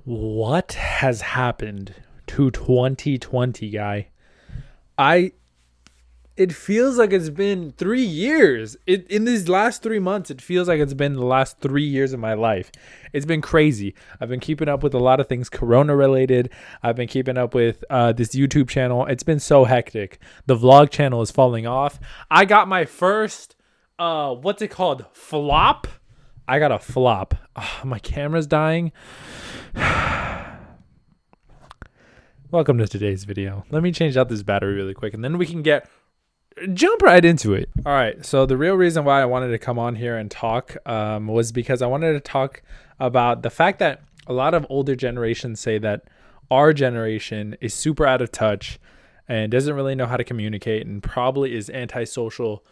What has happened to 2020, guy? I it feels like it's been 3 years. In these last 3 months, it feels like it's been the last 3 years of my life. It's been crazy. I've been keeping up with a lot of things corona related. I've been keeping up with this YouTube channel. It's been so hectic. The vlog channel is falling off. I got my first what's it called? Flop. I got a flop. My camera's dying. Welcome to today's video. Let me change out this battery really quick and then we can jump right into it. All right. So the real reason why I wanted to come on here and talk was because I wanted to talk about the fact that a lot of older generations say that our generation is super out of touch and doesn't really know how to communicate and probably is antisocial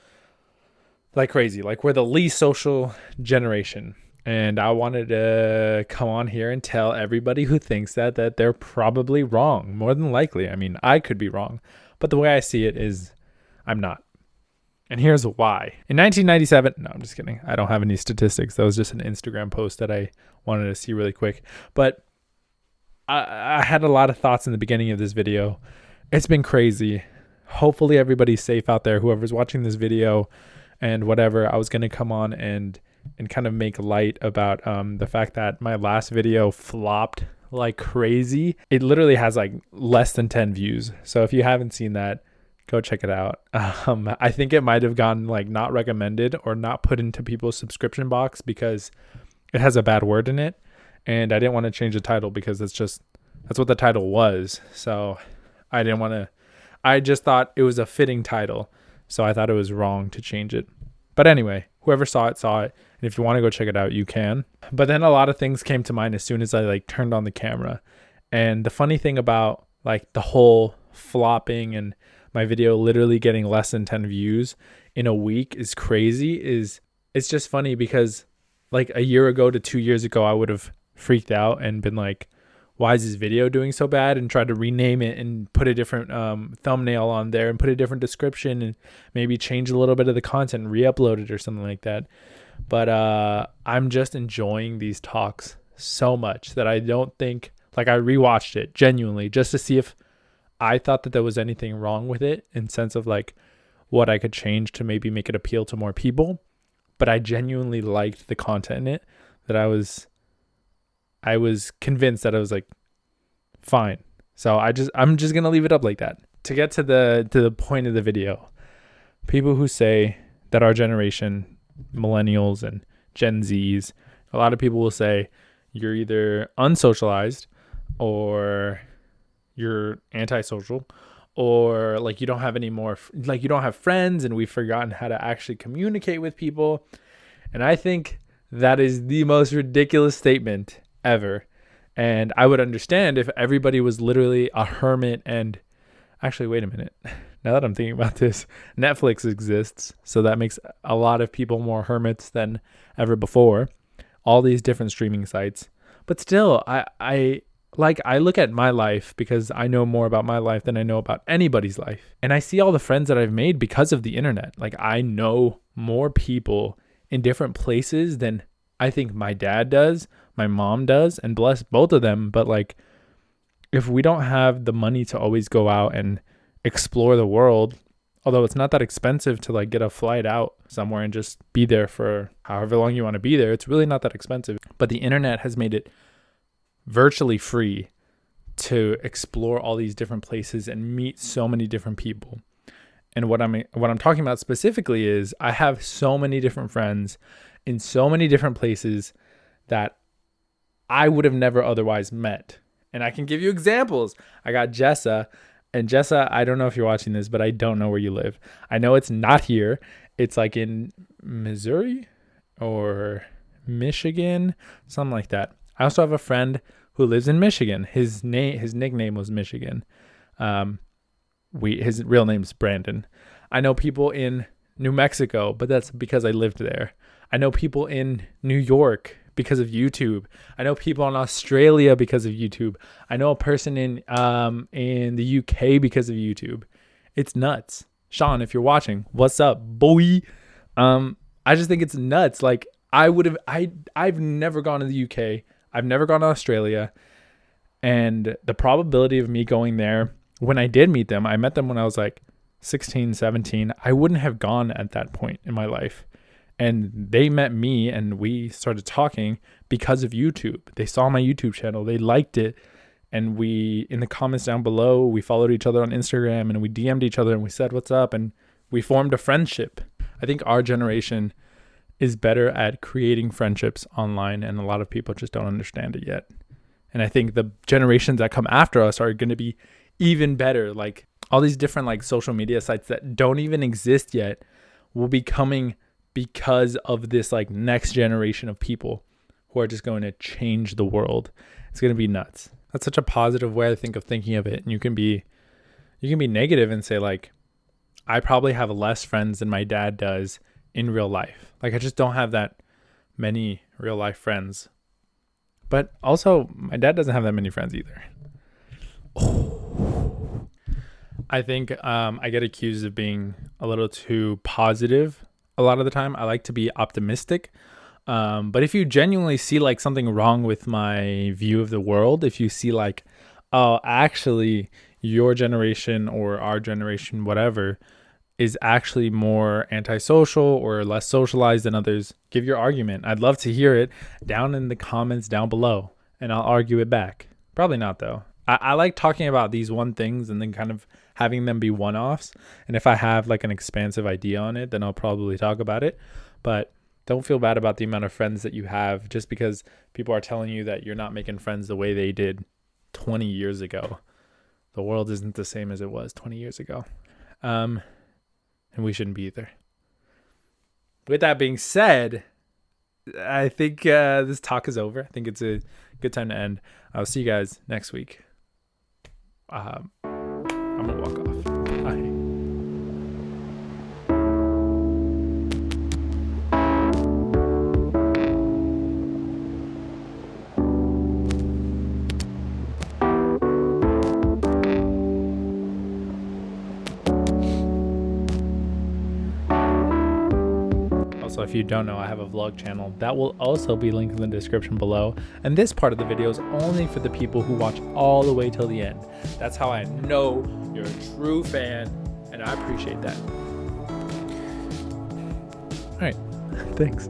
like crazy. Like we're the least social generation. And I wanted to come on here and tell everybody who thinks that they're probably wrong. More than likely. I mean, I could be wrong. But the way I see it is I'm not. And here's why. In 1997, no, I'm just kidding. I don't have any statistics. That was just an Instagram post that I wanted to see really quick. But I had a lot of thoughts in the beginning of this video. It's been crazy. Hopefully everybody's safe out there. Whoever's watching this video and whatever, I was going to come on and kind of make light about the fact that my last video flopped like crazy. It literally has like less than 10 views. So if you haven't seen that, go check it out. I think it might have gone like not recommended or not put into people's subscription box because it has a bad word in it. And I didn't want to change the title because that's what the title was. So I just thought it was a fitting title. So I thought it was wrong to change it. But anyway, whoever saw it. And if you want to go check it out, you can. But then a lot of things came to mind as soon as I like turned on the camera. And the funny thing about like the whole flopping and my video literally getting less than 10 views in a week is crazy. It's just funny because like a year ago to 2 years ago, I would have freaked out and been like, why is this video doing so bad? And tried to rename it and put a different thumbnail on there and put a different description and maybe change a little bit of the content and re-upload it or something like that. But I'm just enjoying these talks so much that I don't think, like I rewatched it genuinely just to see if I thought that there was anything wrong with it in sense of like what I could change to maybe make it appeal to more people. But I genuinely liked the content in it that I was convinced that I was like, fine. So I'm just going to leave it up like that. To get to the point of the video, people who say that our generation, millennials and Gen Zs, a lot of people will say you're either unsocialized or you're antisocial or like you don't have any more, like you don't have friends and we've forgotten how to actually communicate with people. And I think that is the most ridiculous statement ever. And I would understand if everybody was literally a hermit. And actually, wait a minute. Now that I'm thinking about this, Netflix exists. So that makes a lot of people more hermits than ever before. All these different streaming sites. But still, I look at my life because I know more about my life than I know about anybody's life. And I see all the friends that I've made because of the internet. Like I know more people in different places than I think my dad does, my mom does, and bless both of them. But like, if we don't have the money to always go out and explore the world, although it's not that expensive to like get a flight out somewhere and just be there for however long you want to be there, it's really not that expensive. But the internet has made it virtually free to explore all these different places and meet so many different people. And what I'm talking about specifically is I have so many different friends in so many different places that I would have never otherwise met. And I can give you examples. I got Jessa, and Jessa, I don't know if you're watching this, but I don't know where you live. I know it's not here. It's like in Missouri or Michigan, something like that. I also have a friend who lives in Michigan. His nickname was Michigan. His real name's Brandon. I know people in New Mexico, but that's because I lived there. I know people in New York because of YouTube. I know people in Australia because of YouTube. I know a person in the UK because of YouTube. It's nuts. Sean, if you're watching, what's up, boy? I just think it's nuts. Like I've never gone to the UK. I've never gone to Australia. And the probability of me going there, when I did meet them, I met them when I was like 16, 17. I wouldn't have gone at that point in my life. And they met me and we started talking because of YouTube. They saw my YouTube channel. They liked it. And we, in the comments down below, we followed each other on Instagram and we DM'd each other and we said, what's up? And we formed a friendship. I think our generation is better at creating friendships online, and a lot of people just don't understand it yet. And I think the generations that come after us are going to be even better. Like all these different like social media sites that don't even exist yet will be coming because of this like next generation of people who are just going to change the world. It's going to be nuts. That's such a positive way I think of thinking of it. And you can be negative and say like, I probably have less friends than my dad does in real life. Like I just don't have that many real life friends. But also my dad doesn't have that many friends either. I think I get accused of being a little too positive a lot of the time. I like to be optimistic. But if you genuinely see like something wrong with my view of the world, if you see like, oh, actually your generation or our generation, whatever, is actually more antisocial or less socialized than others, give your argument. I'd love to hear it down in the comments down below, and I'll argue it back. Probably not though. I like talking about these one things and then kind of having them be one-offs. And if I have like an expansive idea on it, then I'll probably talk about it. But don't feel bad about the amount of friends that you have just because people are telling you that you're not making friends the way they did 20 years ago. The world isn't the same as it was 20 years ago. And we shouldn't be either. With that being said, I think this talk is over. I think it's a good time to end. I'll see you guys next week. I'm going to walk off. Bye. Also, if you don't know, I have a vlog channel that will also be linked in the description below. And this part of the video is only for the people who watch all the way till the end. That's how I know you're a true fan, and I appreciate that. All right, thanks.